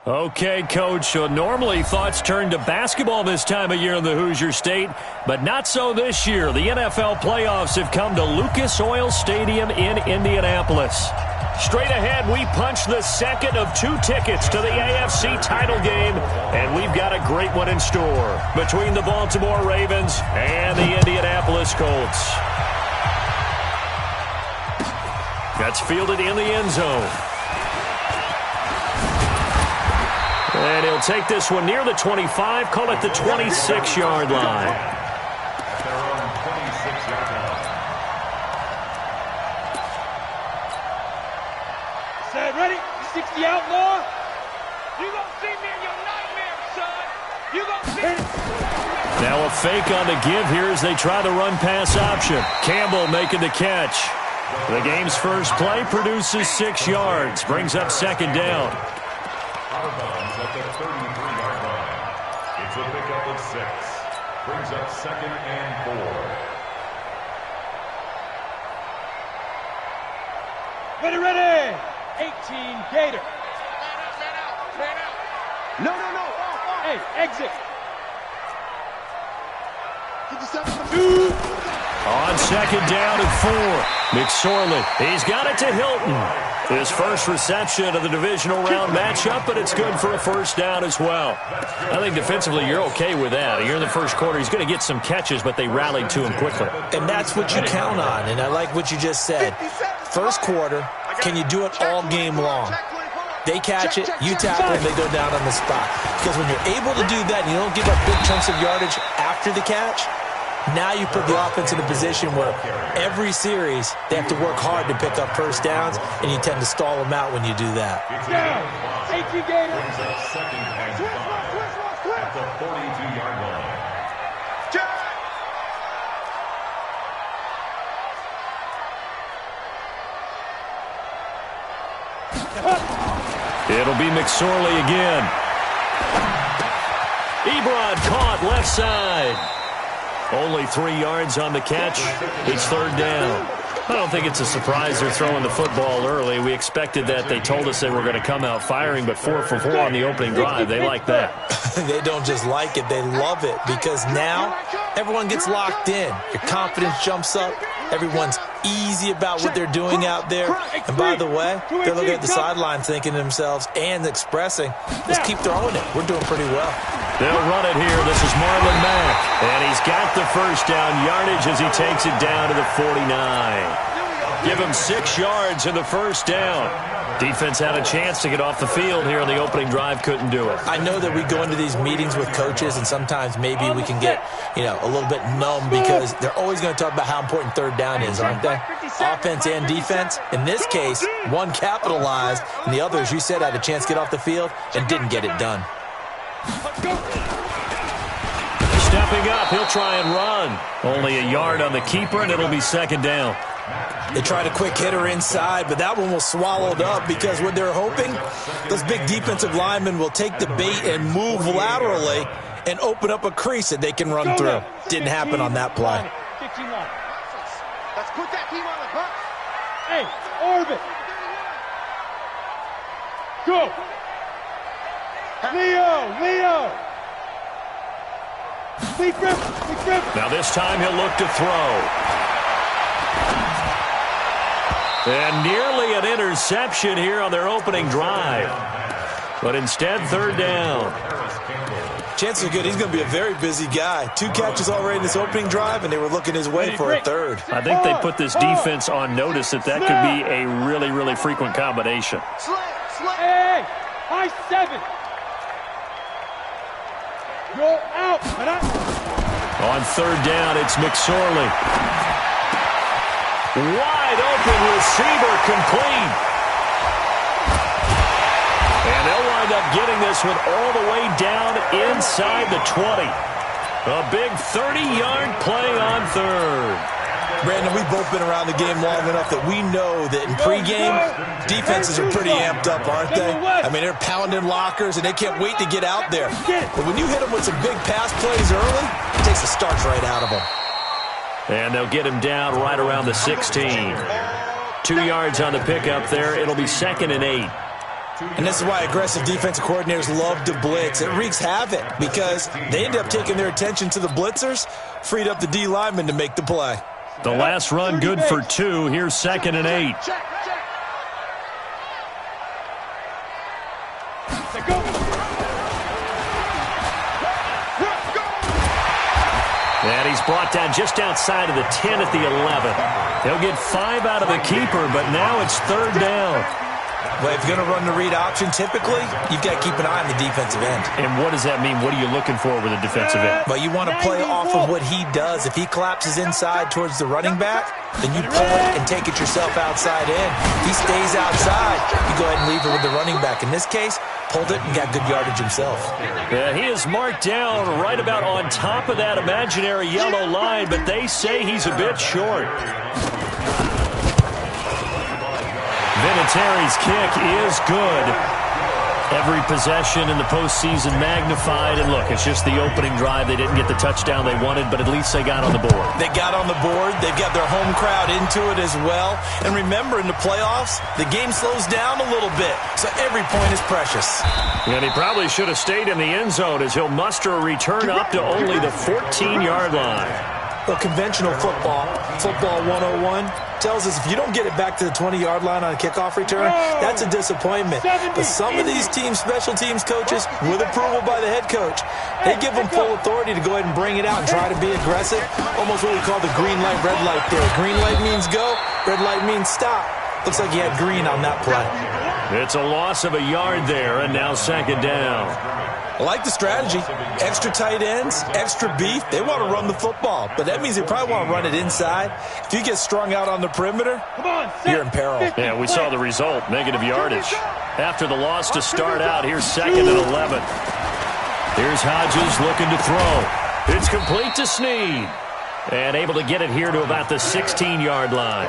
Okay, Coach, so normally thoughts turn to basketball this time of year in the Hoosier State, but not so this year. The NFL playoffs have come to Lucas Oil Stadium in Indianapolis. Straight ahead, we punch the second of 2 tickets to the AFC title game, and we've got a great one in store between the Baltimore Ravens and the Indianapolis Colts. That's fielded in the end zone. And he'll take this one near the 25, call it the 26-yard line. Say, ready? 60 outlaw. You gonna see me in your nightmare, son. You gonna see me. Now a fake on the give here as they try the run-pass option. Campbell making the catch. The game's first play produces 6 yards, brings up second down. At the 33-yard line. It's a pickup of 6. Brings up second and 4. Ready. 18 Gator. Man out. No. Hey, exit. 57. On second down and 4. McSorley, he's got it to Hilton. His first reception of the divisional round matchup, but it's good for a first down as well. I think defensively you're okay with that. Here in the first quarter, he's going to get some catches, but they rallied to him quickly. And that's what you count on, and I like what you just said. First quarter, can you do it all game long? They catch it, you tackle, and they go down on the spot. Because when you're able to do that and you don't give up big chunks of yardage after the catch, now you put the offense in a position where every series they have to work hard to pick up first downs, and you tend to stall them out when you do that. Second and 5 at the 42-yard line. It'll be McSorley again. Ebron caught left side. Only 3 yards on the catch. It's third down. I don't think it's a surprise they're throwing the football early. We expected that. They told us they were going to come out firing, but 4 for 4 on the opening drive. They like that. They don't just like it. They love it because now everyone gets locked in. Your confidence jumps up. Everyone's easy about what they're doing out there. And by the way, they're looking at the sideline thinking to themselves and expressing, let's keep throwing it. We're doing pretty well. They'll run it here. This is Marlon Mack. And he's got the first down yardage as he takes it down to the 49. Give him 6 yards in the first down. Defense had a chance to get off the field here on the opening drive, couldn't do it. I know that we go into these meetings with coaches, and sometimes maybe we can get, a little bit numb because they're always going to talk about how important third down is, aren't they? Offense and defense. In this case, one capitalized, and the other, as you said, had a chance to get off the field and didn't get it done. Stepping up, he'll try and run. Only a yard on the keeper, and it'll be second down. They tried a quick hitter inside, but that one was swallowed up because what they're hoping, those big defensive linemen will take the bait and move laterally and open up a crease that they can run through. Didn't happen on that play. Let's put that team on the hook. Hey, orbit. Go. Leo. Lee Griffin. Now this time he'll look to throw. And nearly an interception here on their opening drive. But instead, third down. Chances are good he's going to be a very busy guy. 2 catches already in this opening drive, and they were looking his way for a third. I think they put this defense on notice that could be a really, really frequent combination. Hey, high 7. Go out. On third down, it's McSorley. Wide open receiver, complete. And they'll wind up getting this one all the way down inside the 20. A big 30-yard play on third. Brandon, we've both been around the game long enough that we know that in pregame, defenses are pretty amped up, aren't they? I mean, they're pounding lockers, and they can't wait to get out there. But when you hit them with some big pass plays early, it takes the starch right out of them. And they'll get him down right around the 16. 2 yards on the pickup there. It'll be second and 8. And this is why aggressive defensive coordinators love to blitz. It wreaks havoc because they end up taking their attention to the blitzers, freed up the D lineman to make the play. The last run good for 2. Here's 2nd and 8. And he's brought down just outside of the 10 at the 11. He'll get 5 out of the keeper, but now it's 3rd down. Well, if you're going to run the read option, typically, you've got to keep an eye on the defensive end. And what does that mean? What are you looking for with a defensive end? Well, you want to play off of what he does. If he collapses inside towards the running back, then you pull it and take it yourself outside in. If he stays outside, you go ahead and leave it with the running back. In this case, pulled it and got good yardage himself. Yeah, he is marked down right about on top of that imaginary yellow line, but they say he's a bit short. Vinatieri's kick is good. Every possession in the postseason magnified. And look, it's just the opening drive. They didn't get the touchdown they wanted, but at least they got on the board. They got on the board. They've got their home crowd into it as well. And remember, in the playoffs, the game slows down a little bit. So every point is precious. And he probably should have stayed in the end zone as he'll muster a return up to only the 14-yard line. Well, conventional football 101, tells us if you don't get it back to the 20-yard line on a kickoff return, that's a disappointment. But some of these teams, special teams coaches, with approval by the head coach, they give them full authority to go ahead and bring it out and try to be aggressive. Almost what we call the green light, red light there. Green light means go, red light means stop. Looks like he had green on that play. It's a loss of a yard there, and now 2nd down. I like the strategy. Extra tight ends, extra beef. They want to run the football, but that means they probably want to run it inside. If you get strung out on the perimeter, you're in peril. Yeah, we saw the result, negative yardage. After the loss to start out, here's 2nd and 11. Here's Hodges looking to throw. It's complete to Snead. And able to get it here to about the 16-yard line.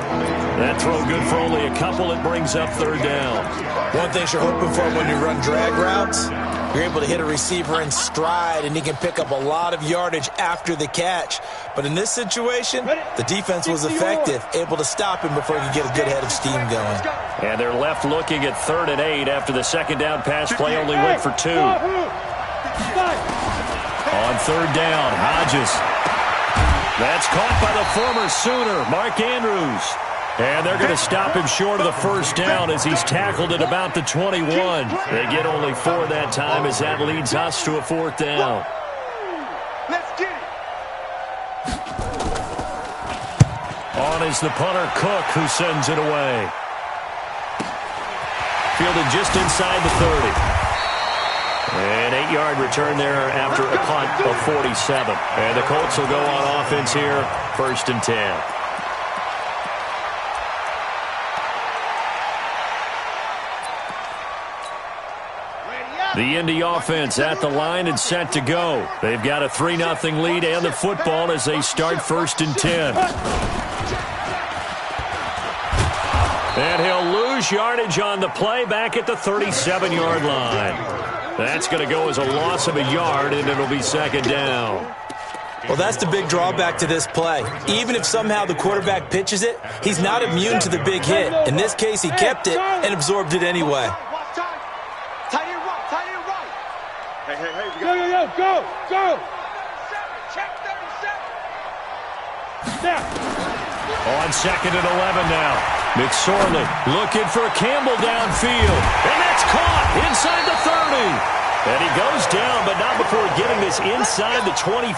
That throw good for only a couple. It brings up 3rd down. One thing you're hoping for when you run drag routes, you're able to hit a receiver in stride, and he can pick up a lot of yardage after the catch. But in this situation, the defense was effective, able to stop him before he could get a good head of steam going. And they're left looking at 3rd and 8 after the 2nd down pass play only went for 2. On 3rd down, Hodges. That's caught by the former Sooner, Mark Andrews. And they're going to stop him short of the 1st down as he's tackled at about the 21. They get only 4 that time as that leads us to a 4th down. Let's get it. On is the punter, Cook, who sends it away. Fielded just inside the 30. An 8-yard return there after a punt of 47. And the Colts will go on offense here, 1st and 10. The Indy offense at the line and set to go. They've got a 3-0 lead and the football as they start 1st and 10. And he'll lose yardage on the play back at the 37-yard line. That's going to go as a loss of a yard, and it'll be 2nd down. Well, that's the big drawback to this play. Even if somehow the quarterback pitches it, he's not immune to the big hit. In this case, he kept it and absorbed it anyway. Tight end right. Hey. Go. Check 37. Now. On 2nd and 11 now. McSorley looking for Campbell downfield. And that's caught inside the 30. And he goes down, but not before getting this inside the 25.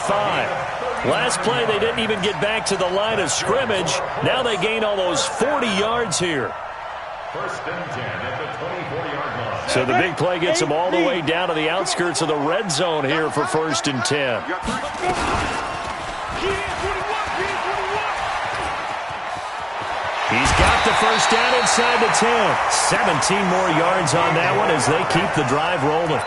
Last play, they didn't even get back to the line of scrimmage. Now they gain almost 40 yards here. 1st and 10 at the 24-yard line. So the big play gets them all the way down to the outskirts of the red zone here for 1st and 10. He's got the 1st down inside the 10. 17 more yards on that one as they keep the drive rolling.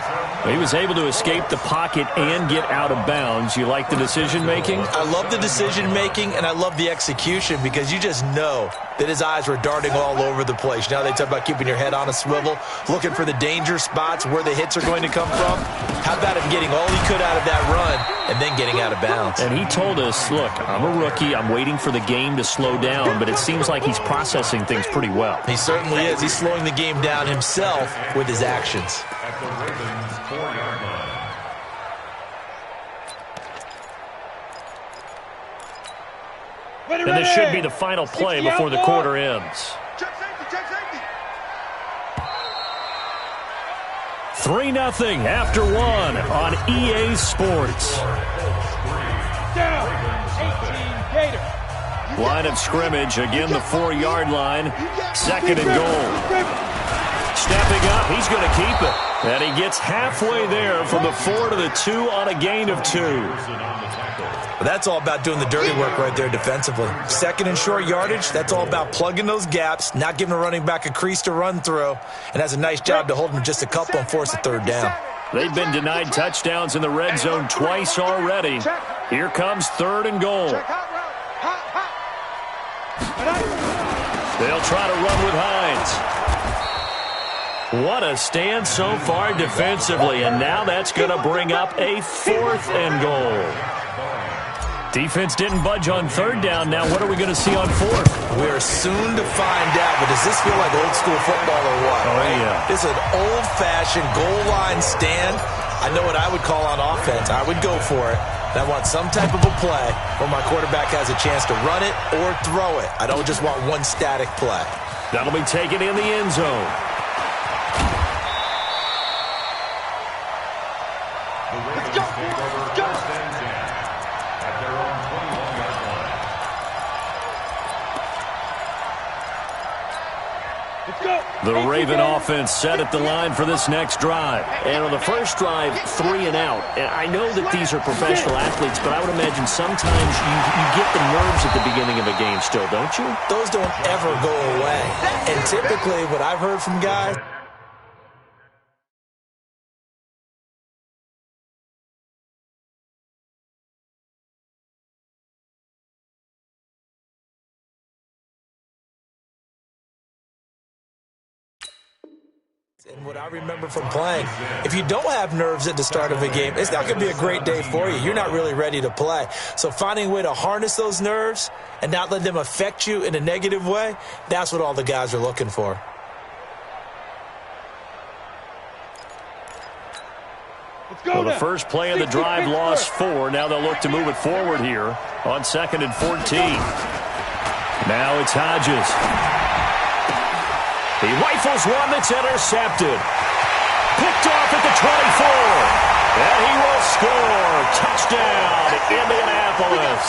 He was able to escape the pocket and get out of bounds. You like the decision-making? I love the decision-making, and I love the execution because you just know that his eyes were darting all over the place. Now they talk about keeping your head on a swivel, looking for the danger spots where the hits are going to come from. How about him getting all he could out of that run and then getting out of bounds? And he told us, look, I'm a rookie. I'm waiting for the game to slow down, but it seems like he's processing things pretty well. He certainly is. He's slowing the game down himself with his actions. At the Ravens' 4-yard line. And this should be the final play before the quarter ends. Check safety, check safety. 3-0 after one on EA Sports. Down. 18 Gators. Line of scrimmage, again the 4-yard line. Second and goal. Stepping up, he's going to keep it. And he gets halfway there from the 4 to the 2 on a gain of 2. But that's all about doing the dirty work right there defensively. Second and short yardage, that's all about plugging those gaps, not giving a running back a crease to run through, and has a nice job to hold him just a couple and force a third down. They've been denied touchdowns in the red zone twice already. Here comes third and goal. They'll try to run with Hines. What a stand so far defensively, and now that's going to bring up a 4th and goal. Defense didn't budge on third down. Now what are we going to see on 4th? We're soon to find out, but does this feel like old school football or what? Oh, right? Yeah. This is an old-fashioned goal line stand. I know what I would call on offense. I would go for it. And I want some type of a play where my quarterback has a chance to run it or throw it. I don't just want one static play. That'll be taken in the end zone. Let's go. Let's go. At their own 21-yard line. Let's go. The Raven offense set at the line for this next drive. And on the first drive, 3 and out. And I know that these are professional athletes, but I would imagine sometimes you get the nerves at the beginning of a game still, don't you? Those don't ever go away. And typically what I've heard from guys, and what I remember from playing, if you don't have nerves at the start of a game, it's not going to be a great day for you. You're not really ready to play. So finding a way to harness those nerves and not let them affect you in a negative way, that's what all the guys are looking for. Well, the first play of the drive lost 4. Now they'll look to move it forward here on 2nd and 14. Now it's Hodges. He rifles one that's intercepted. Picked off at the 24. And he will score. Touchdown, Indianapolis.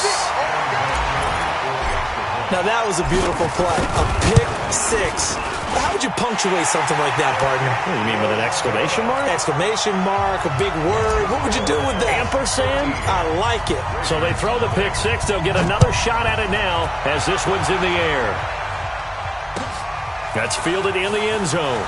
Now that was a beautiful play. A pick 6. How would you punctuate something like that, partner? What do you mean, with an exclamation mark? Exclamation mark, a big word. What would you do with that? Ampersand? I like it. So they throw the pick 6. They'll get another shot at it now as this one's in the air. That's fielded in the end zone.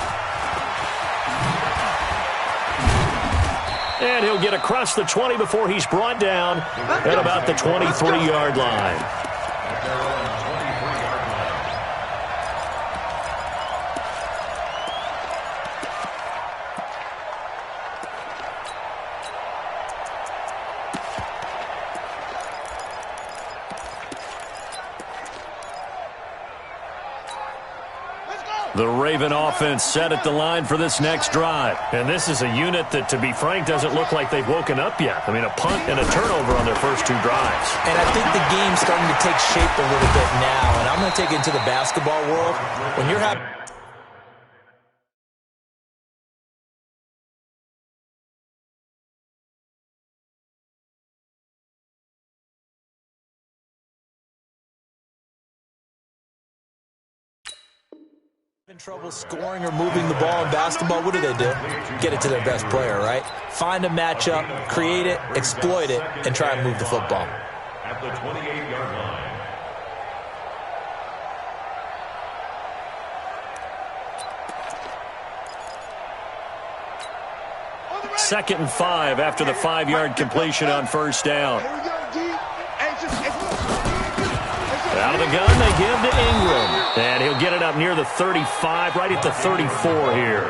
And he'll get across the 20 before he's brought down at about the 23-yard line. The Raven offense set at the line for this next drive. And this is a unit that, to be frank, doesn't look like they've woken up yet. I mean, a punt and a turnover on their first 2 drives. And I think the game's starting to take shape a little bit now. And I'm going to take it into the basketball world. When you're having trouble scoring or moving the ball in basketball, what do? Get it to their best player, right? Find a matchup, create it, exploit it, and try and move the football. At the 28-yard line. Second and 5 after the 5-yard completion on first down. Out of the gun, they give to Ingram. And he'll get it up near the 35, right at the 34 here.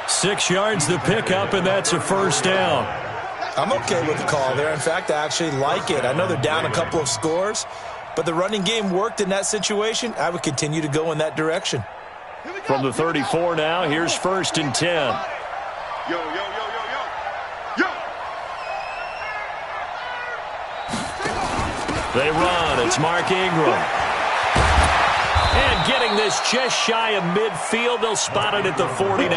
6 yards the pickup, and that's a first down. I'm okay with the call there. In fact, I actually like it. I know they're down a couple of scores, but the running game worked in that situation. I would continue to go in that direction. From the 34 now, here's 1st and 10. Yo, yo, yo, yo, yo. Yo. They run. It's Mark Ingram. And getting this just shy of midfield, they'll spot it at the 49.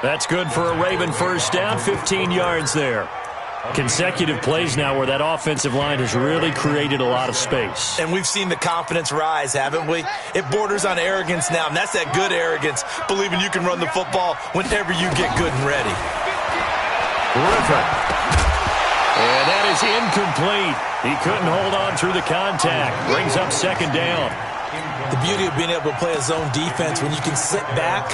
That's good for a Raven first down, 15 yards there. Consecutive plays now where that offensive line has really created a lot of space. And we've seen the confidence rise, haven't we? It borders on arrogance now, and that's that good arrogance, believing you can run the football whenever you get good and ready. Griffin. And that is incomplete. He couldn't hold on through the contact. Brings up 2nd down. The beauty of being able to play a zone defense when you can sit back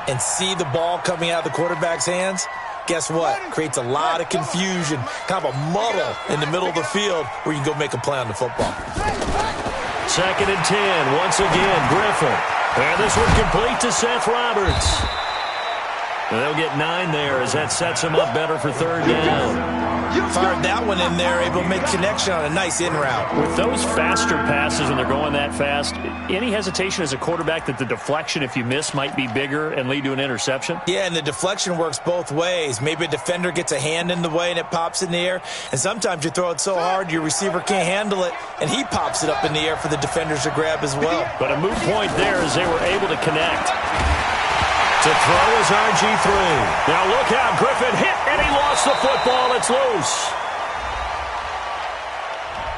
and see the ball coming out of the quarterback's hands, guess what? Creates a lot of confusion, kind of a muddle in the middle of the field where you can go make a play on the football. 2nd and 10, once again, Griffin. And this one complete to Seth Roberts. And they'll get 9 there as that sets him up better for 3rd down. Fired that one in there, able to make connection on a nice in route. With those faster passes when they're going that fast, any hesitation as a quarterback that the deflection, if you miss, might be bigger and lead to an interception? Yeah, and the deflection works both ways. Maybe a defender gets a hand in the way and it pops in the air, and sometimes you throw it so hard your receiver can't handle it, and he pops it up in the air for the defenders to grab as well. But a moot point there as they were able to connect. To throw is RG3. Now look out, Griffin hit, and he lost the football. It's loose.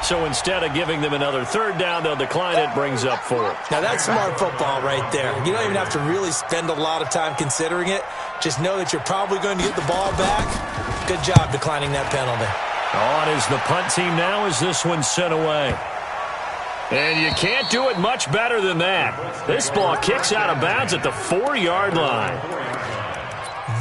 So instead of giving them another 3rd down, they'll decline it, brings up 4. Now that's smart football right there. You don't even have to really spend a lot of time considering it. Just know that you're probably going to get the ball back. Good job declining that penalty. On is the punt team now as this one's sent away. And you can't do it much better than that. This ball kicks out of bounds at the 4-yard line.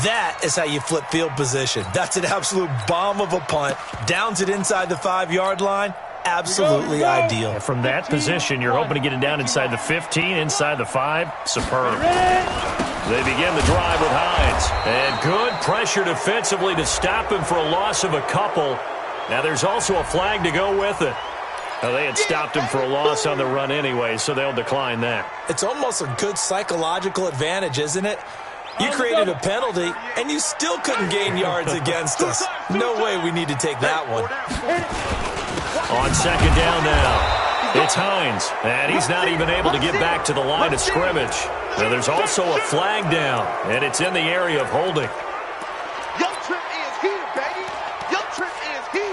That is how you flip field position. That's an absolute bomb of a punt. Downs it inside the 5-yard line. Absolutely ideal. And from that position, you're hoping to get it down inside the 15, inside the 5. Superb. They begin the drive with Hines. And good pressure defensively to stop him for a loss of a couple. Now there's also a flag to go with it. Now, they had stopped him for a loss on the run anyway, so they'll decline that. It's almost a good psychological advantage, isn't it? You created a penalty, and you still couldn't gain yards against us. No way we need to take that one. On 2nd down now, it's Hines, and he's not even able to get back to the line of scrimmage. Now, there's also a flag down, and it's in the area of holding. Your trip is here, baby. Your trip is here.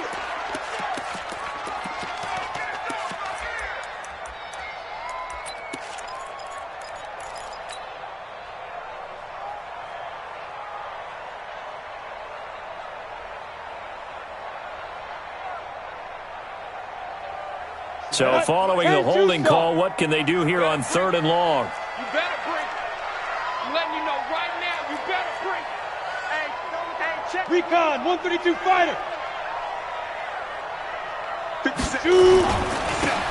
So following the holding call, what can they do here on 3rd and long? You better bring it. I'm letting you know right now, you better bring it. Hey, check. Recon, 132 fighter. 2.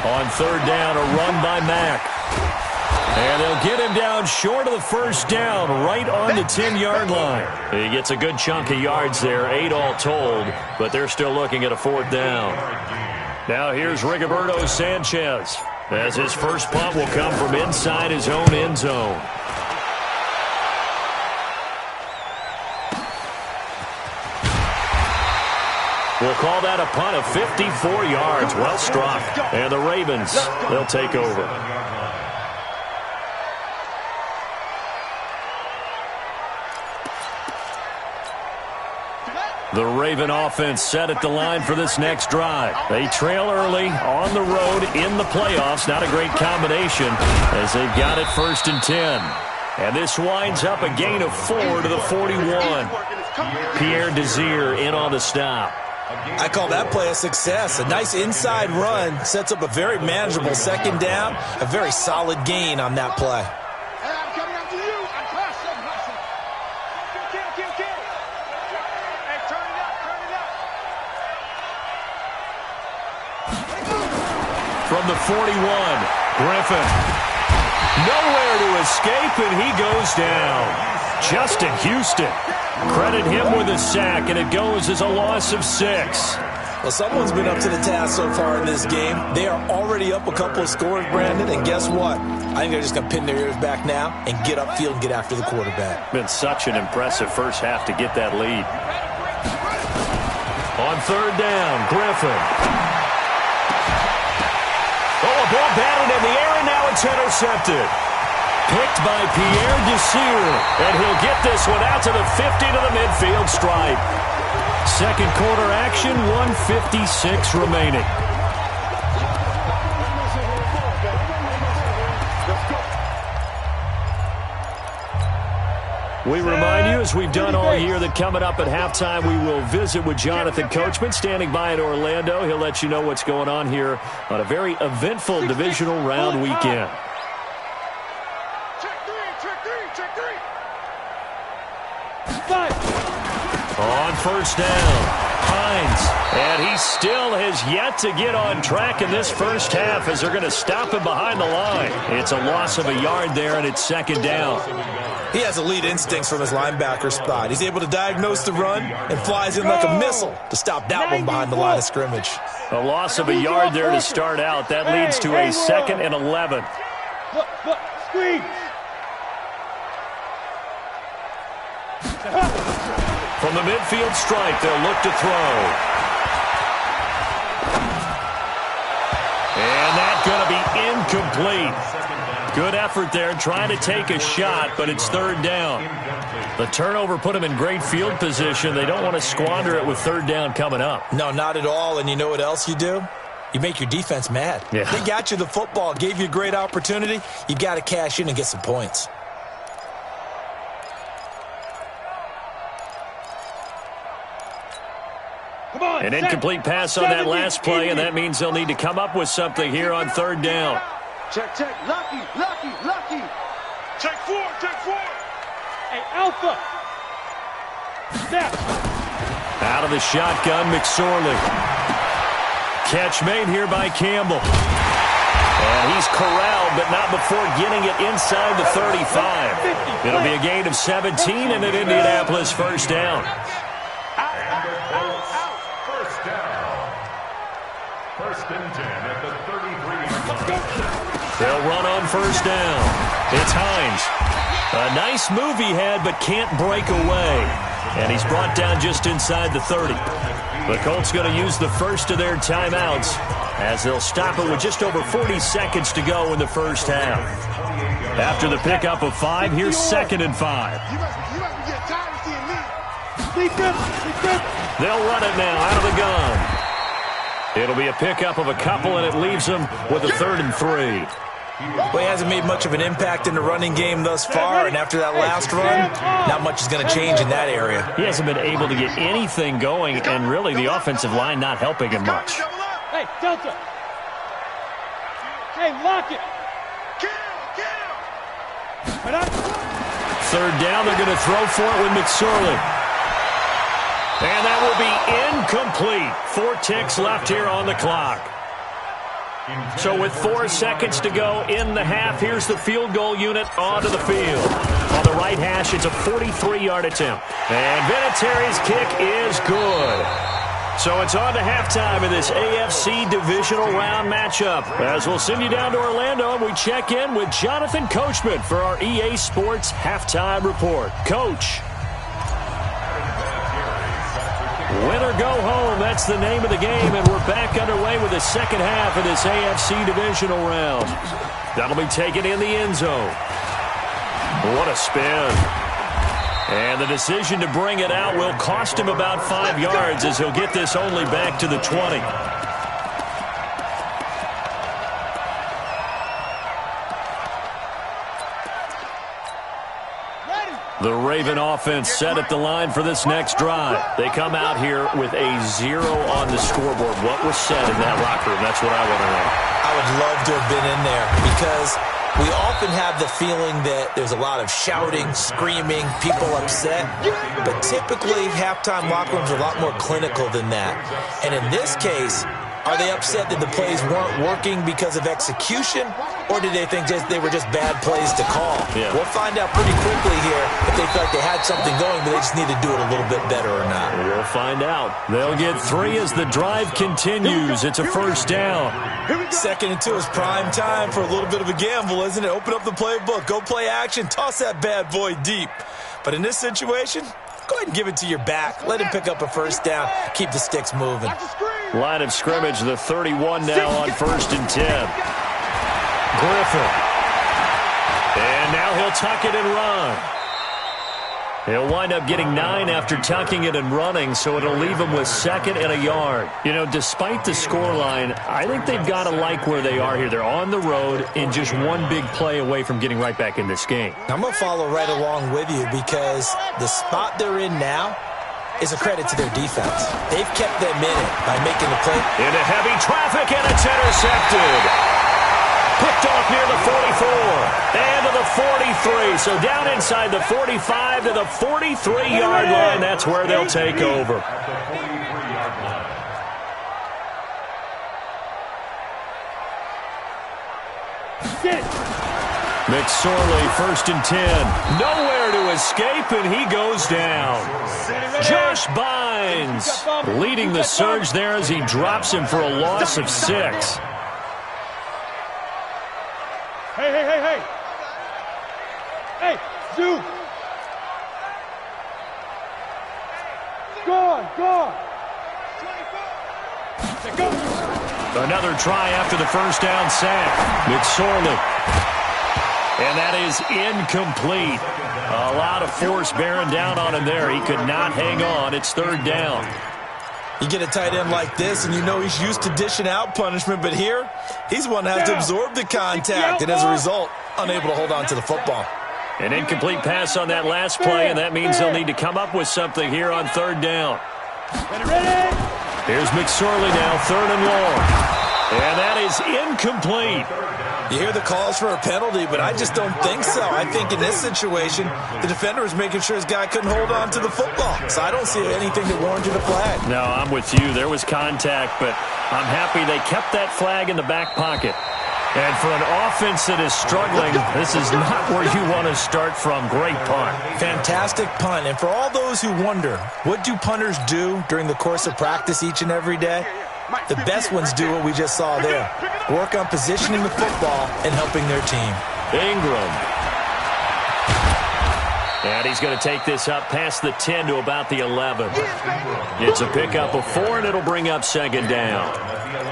On 3rd down, a run by Mack. And they'll get him down short of the 1st down, right on the 10-yard line. He gets a good chunk of yards there, 8 all told, but they're still looking at a 4th down. Now here's Rigoberto Sanchez, as his first punt will come from inside his own end zone. We'll call that a punt of 54 yards. Well struck. And the Ravens, they'll take over. The Raven offense set at the line for this next drive. They trail early on the road in the playoffs. Not a great combination as they've got it 1st and 10. And this winds up a gain of 4 to the 41. Pierre Desir in on the stop. I call that play a success. A nice inside run sets up a very manageable 2nd down. A very solid gain on that play. From from the 41. Griffin. Nowhere to escape, and he goes down. Justin Houston. Credit him with a sack, and it goes as a loss of 6. Well, someone's been up to the task so far in this game. They are already up a couple of scores, Brandon, and guess what? I think they're just going to pin their ears back now and get upfield and get after the quarterback. Been such an impressive first half to get that lead. On third down, Griffin. Oh, a ball batted in the air, and now it's intercepted. Picked by Pierre Desir, and he'll get this one out to the 50 to the midfield stripe. Second quarter action, 1:56 remaining. We remind you, as we've done all year, that coming up at halftime, we will visit with Jonathan Coachman, standing by in Orlando. He'll let you know what's going on here on a very eventful divisional round weekend. On first down, Hines. And he still has yet to get on track in this first half as they're going to stop him behind the line. It's a loss of a yard there, and it's second down. He has elite instincts from his linebacker spot. He's able to diagnose the run and flies in like a missile to stop that one behind the line of scrimmage. A loss of a yard there to start out. That leads to a 2nd and 11. Look, squeeze. From the midfield stripe, they'll look to throw. And that's going to be incomplete. Good effort there, trying to take a shot, but it's third down. The turnover put them in great field position. They don't want to squander it with third down coming up. No, not at all. And you know what else you do? You make your defense mad. Yeah. They got you the football, gave you a great opportunity. You got to cash in and get some points. An incomplete pass on that last play, and that means they'll need to come up with something here on third down. Check. Lucky. Check four. Hey, Alpha. Snap. Out of the shotgun, McSorley. Catch made here by Campbell. And he's corralled, but not before getting it inside the 35. It'll be a gain of 17 and an Indianapolis first down. First and 10 at the 33-yard line. They'll run on first down. It's Hines. A nice move he had, but can't break away. And he's brought down just inside the 30. The Colts going to use the first of their timeouts as they'll stop it with just over 40 seconds to go in the first half. After the pickup of 5, here's 2nd and 5. They'll run it now out of the gun. It'll be a pickup of a couple, and it leaves them with a 3rd and 3. Well, he hasn't made much of an impact in the running game thus far, and after that last run, not much is going to change in that area. He hasn't been able to get anything going, and really the offensive line not helping him much. Hey, Delta. Hey, lock it. Third down, they're going to throw for it with McSorley. And that will be incomplete. 4 ticks left here on the clock. So with 4 seconds to go in the half, here's the field goal unit onto the field. On the right hash, it's a 43-yard attempt. And Vinatieri's kick is good. So it's on to halftime in this AFC divisional round matchup. As we'll send you down to Orlando, and we check in with Jonathan Coachman for our EA Sports Halftime Report. Coach. Win or go home, that's the name of the game, and we're back underway with the second half of this AFC divisional round. That'll be taken in the end zone. What a spin. And the decision to bring it out will cost him about 5 yards as he'll get this only back to the 20. The Raven offense set at the line for this next drive. They come out here with a 0 on the scoreboard. What was said in that locker room? That's what I want to know. I would love to have been in there because we often have the feeling that there's a lot of shouting, screaming, people upset. But typically, halftime locker rooms are a lot more clinical than that. And in this case, Are they upset that the plays weren't working because of execution, or did they think they were just bad plays to call? Yeah. We'll find out pretty quickly here if they feel like they had something going, but they just need to do it a little bit better or not. We'll find out. They'll get 3 as the drive continues. It's a first down. 2nd and 2 is prime time for a little bit of a gamble, isn't it? Open up the playbook, go play action, toss that bad boy deep. But in this situation, go ahead and give it to your back. Let him pick up a first down. Keep the sticks moving. Line of scrimmage, the 31 now on 1st and 10. Griffin. And now he'll tuck it and run. He'll wind up getting 9 after tucking it and running, so it'll leave him with 2nd and a yard. You know, despite the scoreline, I think they've got to like where they are here. They're on the road and just one big play away from getting right back in this game. I'm going to follow right along with you because the spot they're in now is a credit to their defense. They've kept them in it by making the play. Into heavy traffic, and it's intercepted. Picked off near the 44 and to the 43. So down inside the 45 to the 43-yard line. That's where they'll take over. At the 43-yard line. McSorley, 1st and 10. Nowhere to escape, and he goes down. Josh Bynes leading the surge there as he drops him for a loss of 6. Hey. Hey, Zoo. Go. Another try after the first down sack. McSorley. And that is incomplete. A lot of force bearing down on him there. He could not hang on. It's 3rd down. You get a tight end like this, and you know he's used to dishing out punishment, but here, he's one that has to absorb the contact, and as a result, unable to hold on to the football. An incomplete pass on that last play, and that means they'll need to come up with something here on 3rd down. Here's McSorley now, 3rd and long. And that is incomplete. You hear the calls for a penalty, but I just don't think so. I think in this situation, the defender is making sure his guy couldn't hold on to the football. So I don't see anything that warranted a flag. No, I'm with you. There was contact, but I'm happy they kept that flag in the back pocket. And for an offense that is struggling, this is not where you want to start from. Great punt. Fantastic punt. And for all those who wonder, what do punters do during the course of practice each and every day? The best ones do what we just saw there. Work on positioning the football and helping their team. Ingram. And he's going to take this up past the 10 to about the 11. It's a pickup of 4, and it'll bring up 2nd down.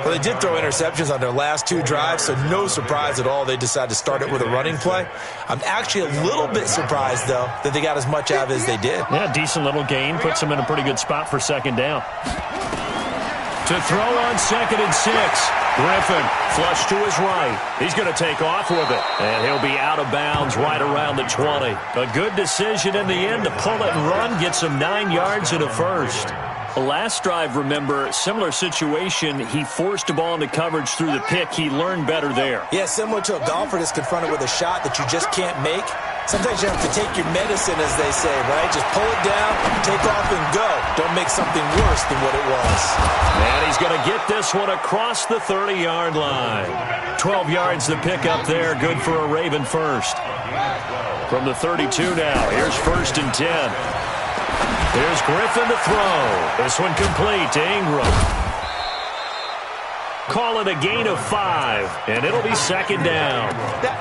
Well, they did throw interceptions on their last 2 drives, so no surprise at all they decided to start it with a running play. I'm actually a little bit surprised, though, that they got as much out of it as they did. Yeah, decent little gain. Puts them in a pretty good spot for 2nd down. To throw on 2nd and 6. Griffin, flush to his right. He's going to take off with it. And he'll be out of bounds right around the 20. A good decision in the end to pull it and run. Gets him 9 yards and a first. The last drive, remember, similar situation. He forced a ball into coverage through the pick. He learned better there. Yeah, similar to a golfer that's confronted with a shot that you just can't make. Sometimes you have to take your medicine, as they say, right? Just pull it down, take off, and go. Don't make something worse than what it was. And he's going to get this one across the 30-yard line. 12 yards the pickup there. Good for a Raven first. From the 32 now, here's 1st and 10. Here's Griffin to throw. This one complete to Ingram. Call it a gain of 5, and it'll be 2nd down.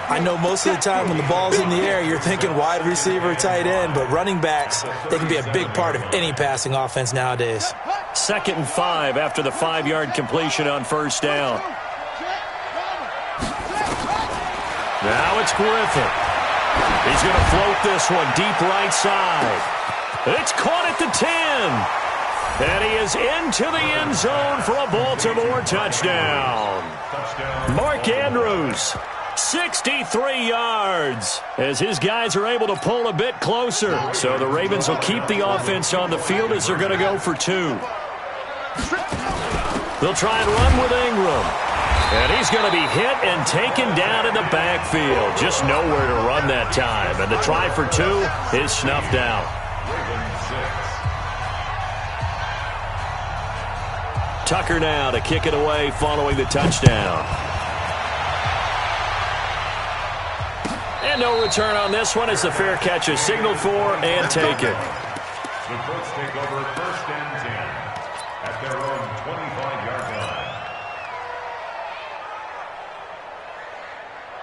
I know most of the time when the ball's in the air, you're thinking wide receiver, tight end, but running backs, they can be a big part of any passing offense nowadays. 2nd and 5 after the 5-yard completion on 1st down. Now it's Griffin. He's going to float this one deep right side. It's caught at the 10. And he is into the end zone for a Baltimore touchdown. Mark Andrews, 63 yards, as his guys are able to pull a bit closer. So the Ravens will keep the offense on the field as they're going to go for 2. They'll try and run with Ingram. And he's going to be hit and taken down in the backfield. Just nowhere to run that time. And the try for 2 is snuffed out. Tucker now to kick it away following the touchdown. And no return on this one as the fair catch is signaled for and taken. The Colts take over 1st and 10 at their own 25-yard line.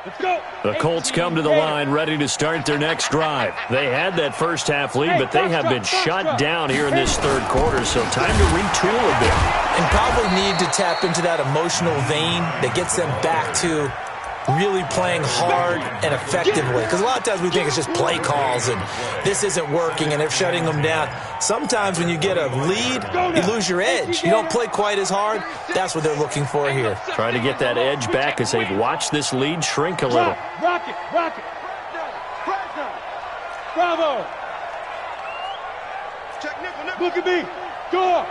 Let's go. The Colts come to the line ready to start their next drive. They had that first half lead, but they have been shut down here in this third quarter, so time to retool a bit. And probably need to tap into that emotional vein that gets them back to really playing hard and effectively. Because a lot of times we think it's just play calls and this isn't working and they're shutting them down. Sometimes when you get a lead, you lose your edge. You don't play quite as hard. That's what they're looking for here. Trying to get that edge back as they've watched this lead shrink a little. Rock it, rock it. Bravo. Look at me. Go.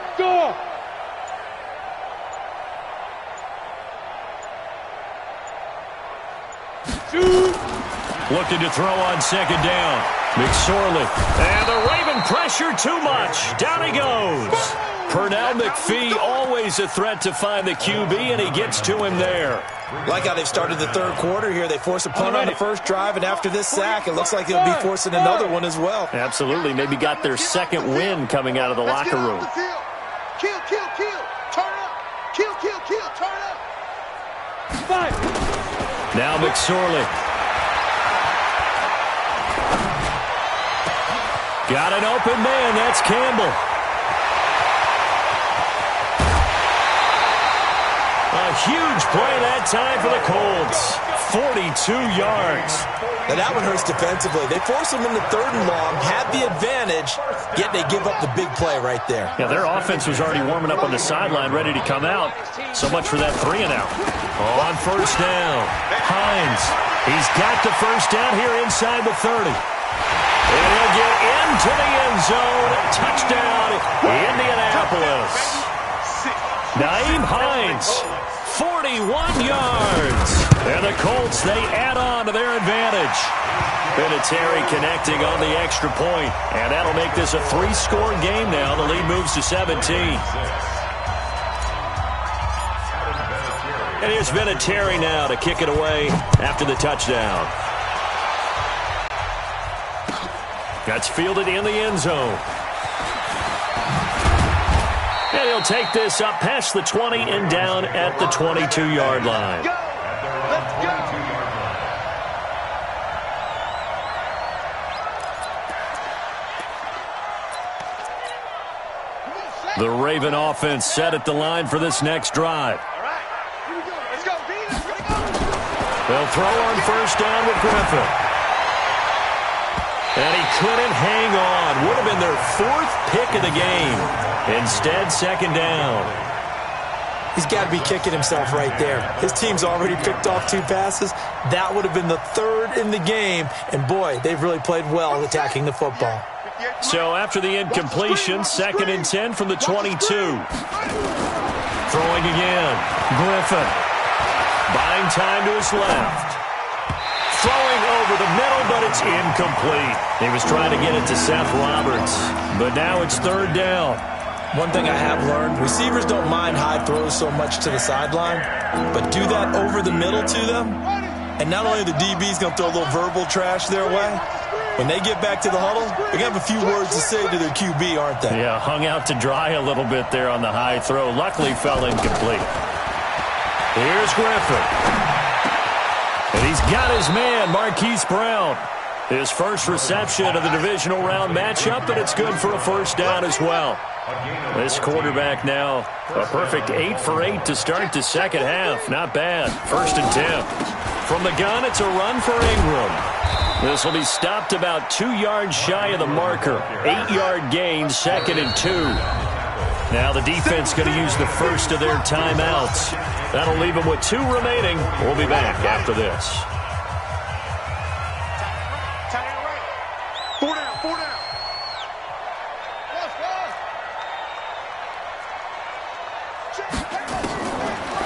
Looking to throw on second down. McSorley. And the Raven pressure too much. Down he goes. Pernell McPhee, always a threat to find the QB, and he gets to him there. Like how they've started the third quarter here. They force a punt on the first drive, and after this sack, it looks like they'll be forcing another one as well. Absolutely. Maybe got their second win coming out of the locker room. Kill. Turn up. Kill. Turn up. Five. Now McSorley. Got an open man. That's Campbell. A huge play that time for the Colts. 42 yards. Now that one hurts defensively. They force them into 3rd and long, had the advantage, yet they give up the big play right there. Yeah, their offense was already warming up on the sideline, ready to come out. So much for that 3 and out. On first down, Hines. He's got the first down here inside the 30. And he'll get into the end zone. Touchdown, Indianapolis. Naeem Hines, 41 yards. And the Colts, they add on to their advantage. Vinatieri connecting on the extra point. And that'll make this a 3-score game now. The lead moves to 17. And here's Vinatieri now to kick it away after the touchdown. That's fielded in the end zone. And he'll take this up past the 20 and down at the 22-yard line. The Raven offense set at the line for this next drive. They'll throw on first down with Griffin. And he couldn't hang on. Would have been their 4th pick of the game. Instead, second down. He's got to be kicking himself right there. His team's already picked off 2 passes. That would have been the 3rd in the game. And, boy, they've really played well attacking the football. So after the incompletion, 2nd and 10 from the 22. Throwing again. Griffin. Buying time to his left. Throwing over the middle, but it's incomplete. He was trying to get it to Seth Roberts, but now it's 3rd down. One thing I have learned, receivers don't mind high throws so much to the sideline, but do that over the middle to them, and not only are the DBs going to throw a little verbal trash their way, when they get back to the huddle, they're going to have a few words to say to their QB, aren't they? Yeah, hung out to dry a little bit there on the high throw. Luckily fell incomplete. Here's Griffin. And he's got his man, Marquise Brown. His first reception of the divisional round matchup, and it's good for a first down as well. This quarterback now, a perfect 8 for 8 to start the second half. Not bad. 1st and 10. From the gun, it's a run for Ingram. This will be stopped about 2 yards shy of the marker. 8-yard gain, 2nd and 2. Now the defense going to use the first of their timeouts. That'll leave them with 2 remaining. We'll be back after this. 4 down.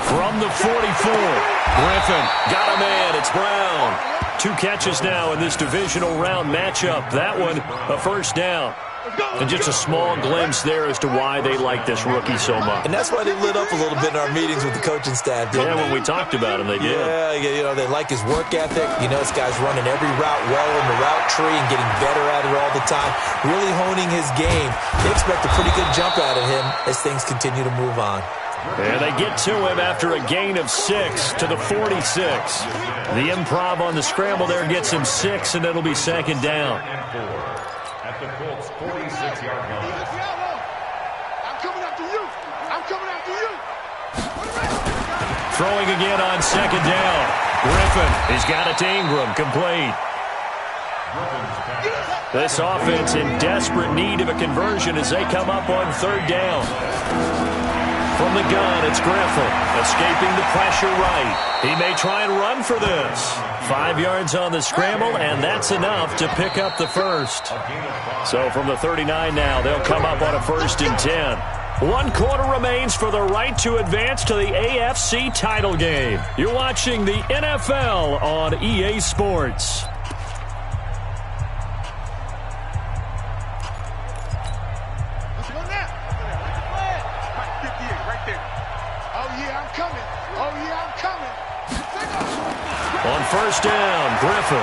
From the 44, Griffin got a man. It's Brown. 2 catches now in this divisional round matchup. That one, a first down. And just a small glimpse there as to why they like this rookie so much. And that's why they lit up a little bit in our meetings with the coaching staff. Yeah, when we talked about him, they did. Yeah, you know, they like his work ethic. You know, this guy's running every route well in the route tree and getting better at it all the time, really honing his game. They expect a pretty good jump out of him as things continue to move on. And they get to him after a gain of 6 to the 46. The improv on the scramble there gets him 6, and it'll be second down. At the Colts 46-yard line. I'm coming after you. I'm coming after you. Throwing again on second down. Griffin, he's got it to Ingram, complete. This offense in desperate need of a conversion as they come up on third down. From the gun, it's Griffin, escaping the pressure right. He may try and run for this. 5 yards on the scramble, and that's enough to pick up the first. So from the 39 now, they'll come up on a 1st and 10. 1 quarter remains for the right to advance to the AFC title game. You're watching the NFL on EA Sports. On first down, Griffin.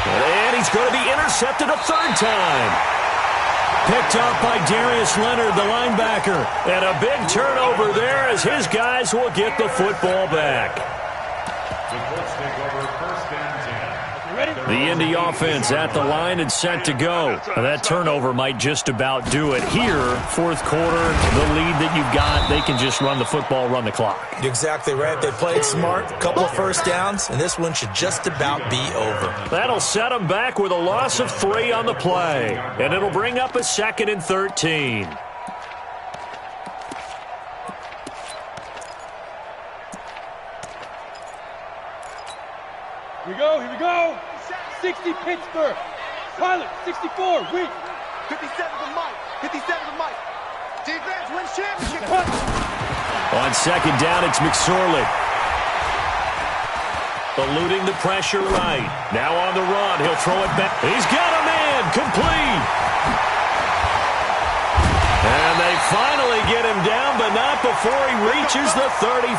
And he's going to be intercepted a 3rd time. Picked up by Darius Leonard, the linebacker. And a big turnover there as his guys will get the football back. The Colts take over 1st and 10. The Indy offense at the line and set to go. That turnover might just about do it here. 4th quarter, the lead that you've got, they can just run the football, run the clock. You're exactly right. They played smart, a couple of first downs, and this one should just about be over. That'll set them back with a loss of 3 on the play. And it'll bring up a 2nd and 13. Here we go. 60 Pittsburgh. Pilot, 64, weak. 57 to Mike. 57 to Mike. Defense wins championship. On second down, it's McSorley. Eluding the pressure right. Now on the run, he'll throw it back. He's got a man, complete. And they finally get him down, but not before he reaches the 34.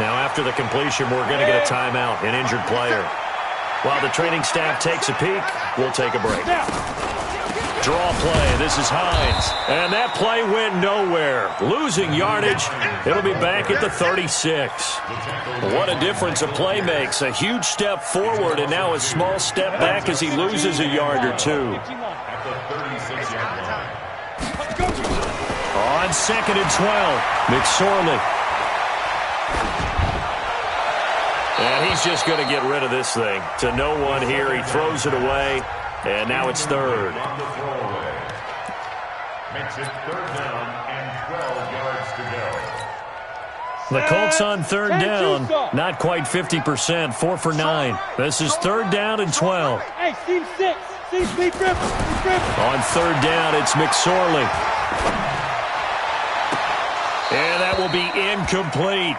Now, after the completion, we're going to get a timeout, an injured player. While the training staff takes a peek, we'll take a break. Draw play. This is Hines. And that play went nowhere. Losing yardage. It'll be back at the 36. What a difference a play makes. A huge step forward and now a small step back as he loses a yard or 2. At the 36-yard line. On 2nd and 12, McSorley. And he's just going to get rid of this thing. To no one here. He throws it away. And now it's 3rd. Makes it 3rd down and 12 yards to go. The Colts on 3rd down. Not quite 50%. 4 for 9. This is 3rd down and 12. Hey, team 6. Team Griffin. On 3rd down, it's McSorley. And that will be incomplete.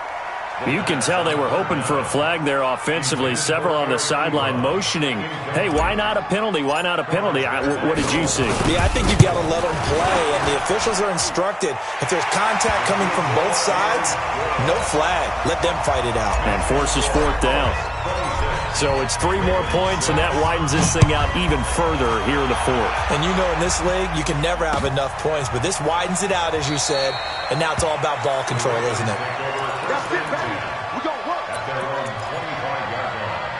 You can tell they were hoping for a flag there offensively. Several on the sideline motioning. Hey, why not a penalty? Why not a penalty? What did you see? Yeah, I think you've got to let them play, and the officials are instructed. If there's contact coming from both sides, no flag. Let them fight it out. And forces 4th down. So it's 3 more points, and that widens this thing out even further here in the 4th. And you know in this league, you can never have enough points, but this widens it out, as you said, and now it's all about ball control, isn't it? That's it, baby. We're going to work. At their own 25-yard line.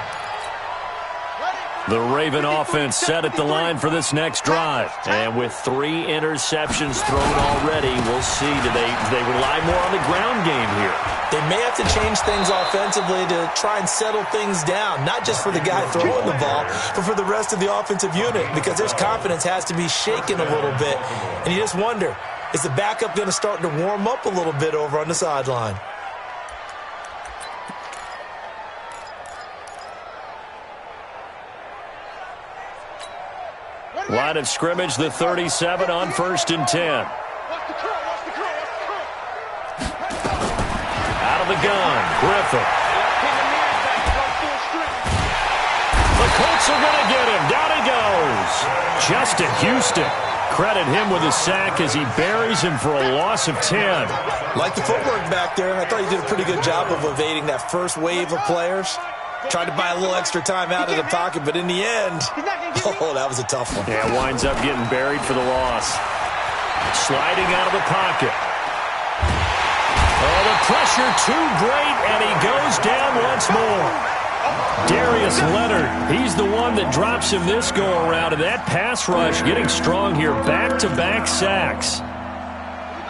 The Raven offense set at the line for this next drive. And with 3 interceptions thrown already, we'll see. Do they rely more on the ground game here? They may have to change things offensively to try and settle things down, not just for the guy throwing the ball, but for the rest of the offensive unit, because their confidence has to be shaken a little bit. And you just wonder, is the backup going to start to warm up a little bit over on the sideline? Line of scrimmage, the 37 on 1st and 10. Out of the gun, Griffin. The Colts are going to get him. Down he goes. Justin Houston. Credit him with a sack as he buries him for a loss of 10. Like the footwork back there. I thought he did a pretty good job of evading that first wave of players. Tried to buy a little extra time out of the pocket, but in the end, oh, that was a tough one. Yeah, winds up getting buried for the loss. Sliding out of the pocket. Oh, the pressure too great, and he goes down once more. Darius Leonard, he's the one that drops him this go-around, and that pass rush getting strong here. Back-to-back sacks.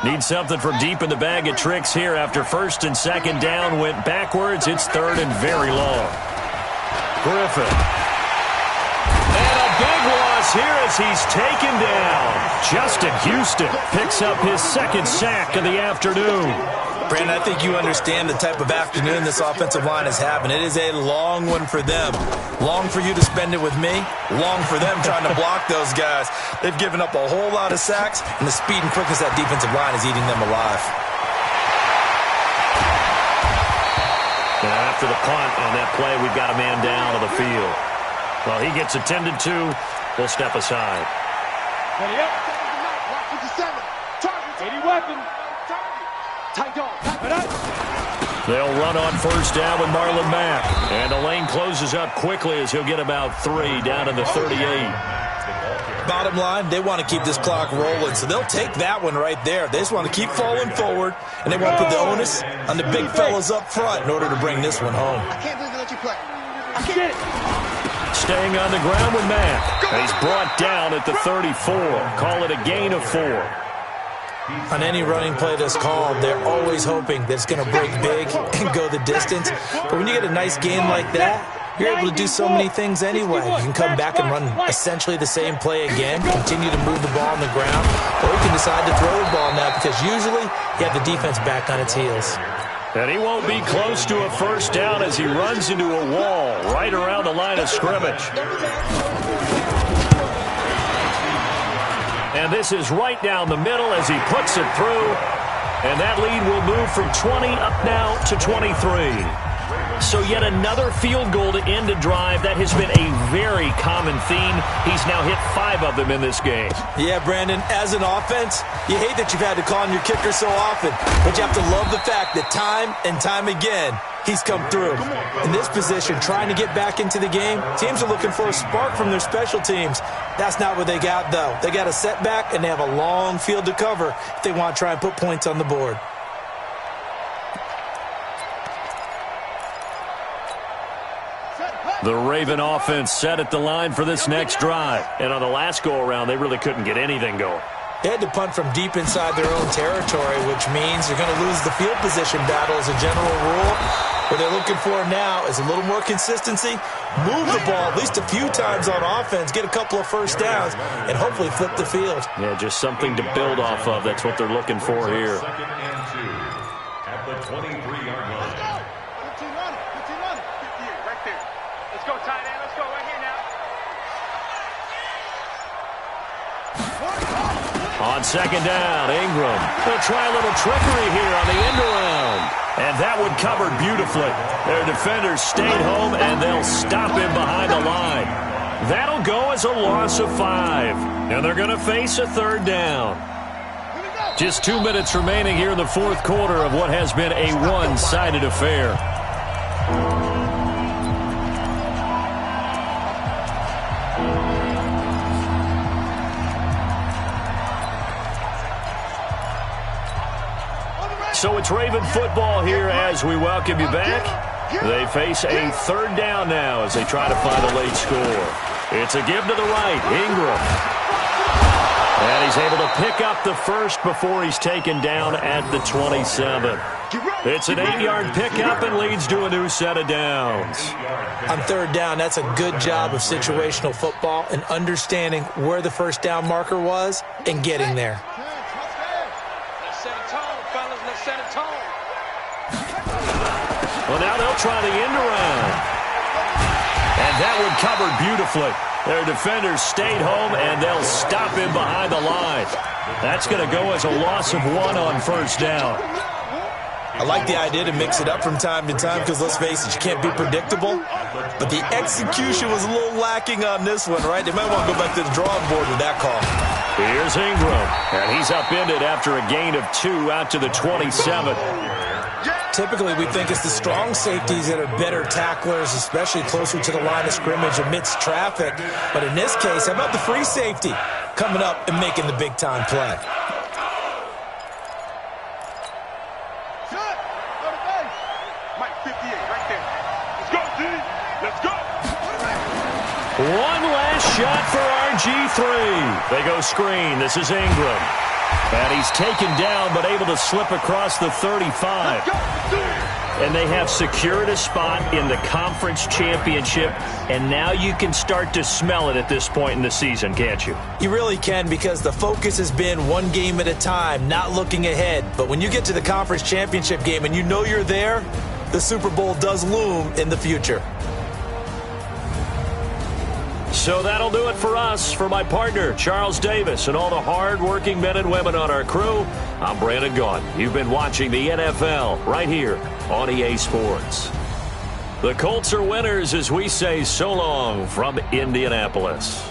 Need something from deep in the bag of tricks here after first and second down went backwards. It's third and very long. Griffin. And a big loss here as he's taken down. Justin Houston picks up his second sack of the afternoon. Brandon, I think you understand the type of afternoon this offensive line is having. It is a long one for them. Long for you to spend it with me. Long for them trying to block those guys. They've given up a whole lot of sacks, and the speed and quickness of that defensive line is eating them alive. And after the punt on that play, we've got a man down on the field. Well, he gets attended to. We'll step aside. Ready up. Watch 57. Target. 80 weapons. Tight dog. They'll run on first down with Marlon Mack. And the lane closes up quickly as he'll get about 3 down to the 38. Bottom line, they want to keep this clock rolling, so they'll take that one right there. They just want to keep falling forward, and they want to put the onus on the big fellas up front in order to bring this one home. I can't believe they let you play. I can't. Staying on the ground with Mack. He's brought down at the 34. Call it a gain of 4. On any running play that's called, they're always hoping that it's going to break big and go the distance. But when you get a nice game like that, you're able to do so many things anyway. You can come back and run essentially the same play again, continue to move the ball on the ground, or you can decide to throw the ball now because usually you have the defense back on its heels. And he won't be close to a first down as he runs into a wall right around the line of scrimmage. And this is right down the middle as he puts it through. And that lead will move from 20 up now to 23. So yet another field goal to end a drive. That has been a very common theme. He's now hit 5 of them in this game. Yeah, Brandon, as an offense, you hate that you've had to call on your kicker so often. But you have to love the fact that time and time again, he's come through. In this position, trying to get back into the game, teams are looking for a spark from their special teams. That's not what they got, though. They got a setback, and they have a long field to cover if they want to try and put points on the board. The Raven offense set at the line for this next drive. And on the last go-around, they really couldn't get anything going. They had to punt from deep inside their own territory, which means they're going to lose the field position battle as a general rule. What they're looking for now is a little more consistency, move the ball at least a few times on offense, get a couple of first downs, and hopefully flip the field. Yeah, just something to build off of. That's what they're looking for here. Second and 2 at the 23-yard line. 15 on it. 15 on it. 50 right there. Let's go, tight end. Let's go right here now. On second down, Ingram. They'll try a little trickery here on the end around. And that one covered beautifully. Their defenders stayed home, and they'll stop him behind the line. That'll go as a loss of 5. And they're going to face a third down. Just 2 minutes remaining here in the fourth quarter of what has been a one-sided affair. So it's Raven football here as we welcome you back. They face a third down now as they try to find a late score. It's a give to the right, Ingram. And he's able to pick up the first before he's taken down at the 27. It's an 8-yard pickup and leads to a new set of downs. On third down, that's a good job of situational football and understanding where the first down marker was and getting there. Well, now they'll try the end around. And that one covered beautifully. Their defenders stayed home, and they'll stop him behind the line. That's going to go as a loss of 1 on first down. I like the idea to mix it up from time to time because, let's face it, you can't be predictable. But the execution was a little lacking on this one, right? They might want to go back to the drawing board with that call. Here's Ingram, and he's upended after a gain of 2 out to the 27. Typically, we think it's the strong safeties that are better tacklers, especially closer to the line of scrimmage amidst traffic. But in this case, how about the free safety coming up and making the big-time play? One last shot for RG3. They go screen. This is Ingram. And he's taken down but able to slip across the 35. And they have secured a spot in the conference championship. And now you can start to smell it at this point in the season, can't you? You really can, because the focus has been one game at a time, not looking ahead. But when you get to the conference championship game and you know you're there, the Super Bowl does loom in the future. So that'll do it for us. For my partner, Charles Davis, and all the hard-working men and women on our crew, I'm Brandon Gaudin. You've been watching the NFL right here on EA Sports. The Colts are winners as we say so long from Indianapolis.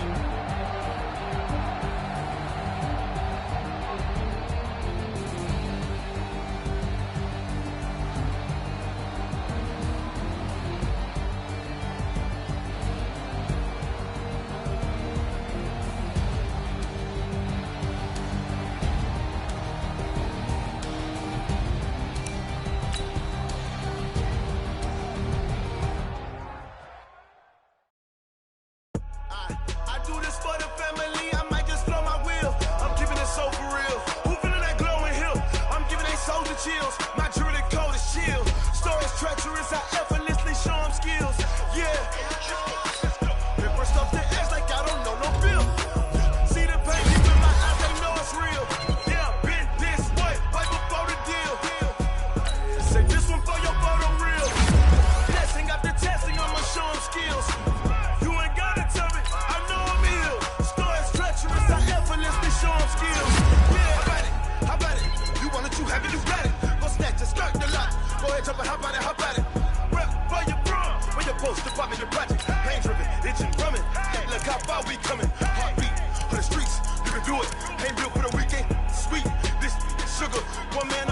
One man